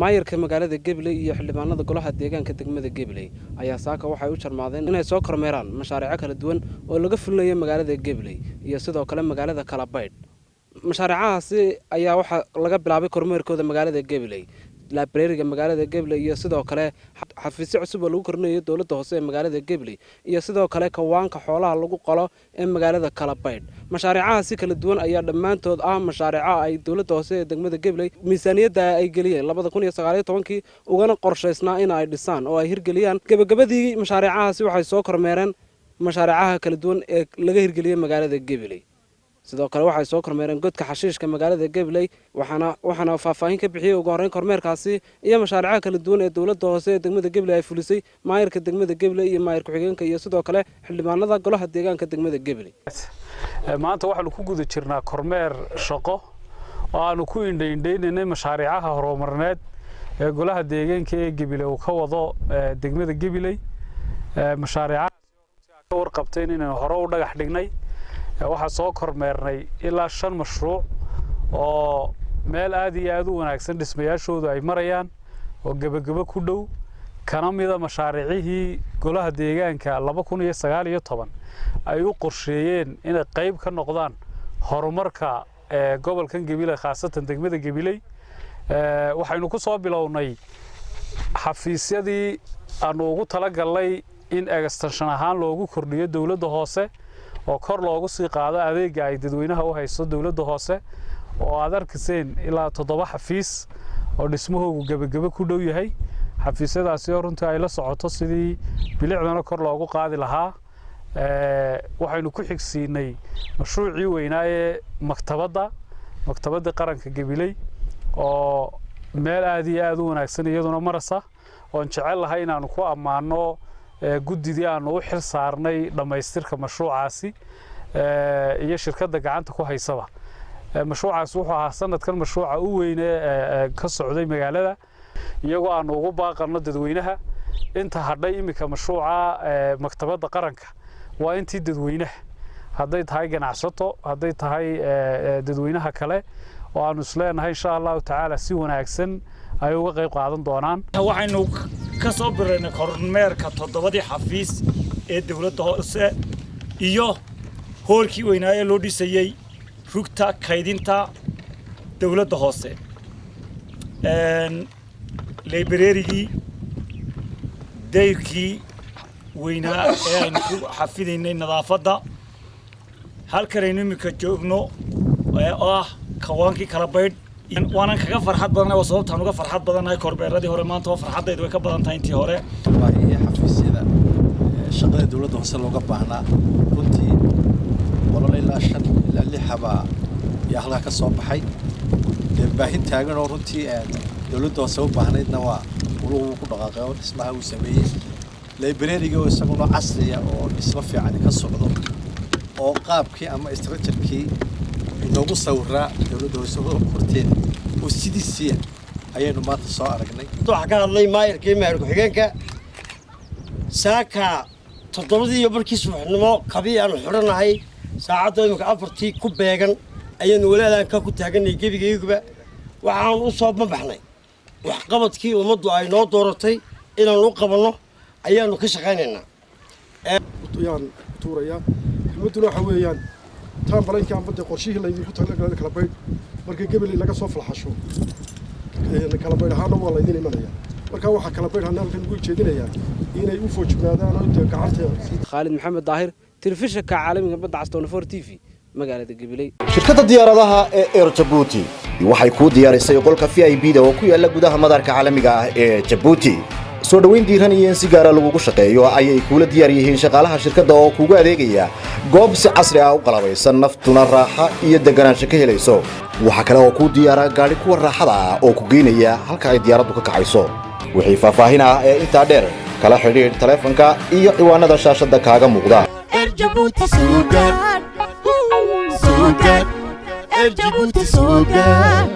maayarka magaalada Gabiley iyo xildhibaanada golaha deegaanka degmada Gabiley ayaa saaka waxay u jarmaadeen inay soo kormeeraan mashaariic kala duwan oo laga fulinayo magaalada Gabiley iyo sidoo kale magaalada Kalabayd. mashaariicahaasi ayaa waxa laga bilaabay kormeerkooda magaalada Gabiley, library-ga magaalada Gabiley iyo sidoo kale xafiisyo cusub oo lagu korneeyo dawladda hoose ee magaalada Gabiley iyo sidoo kale kawaanka xoolaha lagu qalo ee magaalada Kalabayd. mashaariicahaasi kala duwan ayaa dhammaantood mashaariica ay dawladda hoose ee degmada Gabiley miisaaniyadda ay geliyeen 2019 ugana qorshaysnaa in ay dhisaan oo ay hirgeliyaan. gabagabadii mashaariicahaasi waxay soo kormeereen mashaariicaha kala duwan ee laga hirgeliyay magaalada Gabiley. sidoo kale waxay soo kormeereen godka xashiishka magaalada Gabiley waxaana faahfaahin ka bixiyay ugu horeyn kormeerkaasi iyo mashaariicaha kala duwan ee dawladda hoose ee degmada Gabiley ay fulisay maayarka degmada Gabiley iyo maayar ku-xigeenka iyo sidoo kale xildhibaanada golaha deegaanka degmada Gabiley. maanta waxaanu ku guda jirnaa kormeer shaqo oo aanu ku indhaynay mashaariicaha horumarneed ee golaha deegaanka ee Gabiley uu ka wado degmada Gabiley. mashaariicaha ka warqabtay inaan hore u dhagax dhignay waxaa soo kormeernay ilaa 5 mashruuc oo meel aad iyo aad u wanaagsan dhismayaashoodu ay marayaan oo gabagaba ku dhow kana mida mashaariicihii golaha deegaanka 2019 ay u qorsheeyeen inay qayb ka noqdaan horumarka gobolkan Gabiley khaasatan degmada Gabiley. waxaynu ku soo bilownay xafiisyadii aanu ugu talagalnay in extension ahaan loogu kordhiyo dawladda hoose oo kor loogu sii qaado adeega ay dadweynaha u hayso dawladda hoose oo aad arkayseen ilaa 7 xafiis oo dhismahoodu gabagaba ku dhow yahay. xafiisyadaasi oo runtii ay la socoto sidii bilicdana kor loogu qaadi lahaa. waxaynu ku xigsiinay mashruucii weynaaye maktabadda qaranka Gabiley oo meel aad iyo aad u wanaagsan iyaduna marasa oo jecel lahay inaanu ku ammaano guddidii aanu u xil saarnay dhamaystirka mashruucaasi iyo shirkadda gacanta ku haysaba. mashruucaasi wuxuu ahaa sanadkan mashruuca u weyn ee ka socday magaalada iyagoo aanu ugu baaqano dadweynaha inta hadhay imika mashruuca maktabadda qaranka waa intii dadweynaha hadday tahay ganacsato hadday tahay dadweynaha kale oo aanu isleenahay insha Allah taala si wanaagsan ay uga qayb qaadan doonaan. waxaynu ka soo bireynay kormeerka 7 xafiis ee dawladda hoose iyo hoolkii weynaaye loo dhisayay rugta kaydinta dawladda hoose library-gii dayrkii weynaa ee aynu ku xafidaynay nadaafadda halkan aynu imika joogno oo kawaankii Kalabayd waanan kaga farxad badanahay sababtaan uga farxad badanahay kormeeradii hore maanta oo farxadaydu way ka badan tahay intii hore. xafiisyada shaqada dawladda hoose looga baahnaa runtii ilaa 5 ilaa 6 haba yaa halka ka soo baxay baahin taagan oo runtii dawladda hoose u baahnaydna waa uu ku dhaqaaqay oo dhismaha uu sameeyay library-ga oo isaguna casri ah oo dhismo fiican ka socdo oo qaabkii ama structure-kii inoogu sawiraa dawladda hoose oo qorteen oo sidiisii ayaynu maanta soo aragnay. waxa ka hadlay maayarkii maayar ku-xigeenka saaka 7 iyo barkii subaxnimo qabiil aan xuranahay saacadu imika 4tii ku beegan ayaynu walaalaan ka ku taaganay gebigayguba waxaan u soo baxnay wax qabadkii ummaddu ay noo dooratay inaan u qabanno ayaanu ka shaqaynaynaa. yaan tuuraya xumaduna waxa weeyaan taan balanka aan badda qorshihii la idinku talagalay Kalabayd markii Gabiley laga soo falxasho Kalabayd ahaan waa la idin imanaya marka waxa Kalabayd ahaan halkan ugu jeedinaya inay u foojignaadaan oo gacanta. Khalid Maxamed Daahir telefishinka caalamiga badda Aston 4 TV magaalada Gabiley. shirkadda diyaaradaha ee Air Djibouti waxay ku diyaarisay qolka VIP-da oo ku yaala gudaha madaarka caalamiga ah ee Djibouti. soo dhaweyn diiran iyo si gaar ah lagu shaqeeyo ayay kula diyaar yihiin shaqaalaha shirkadda oo kugu adeegaya goob si casri ah u qalabaysan naftuna raaxa iyo deganaansho ka helayso. waxa kale oo ku diyaara gaari kuwa raaxada ah oo ku geynaya halka ay diyaaraddu ka kacayso. wixii faahfaahin ah ee inta dheer kala xiriir taleefanka iyo ciwaanada shaashada kaaga muuqda. Djibouti sugar. Djibouti sugar.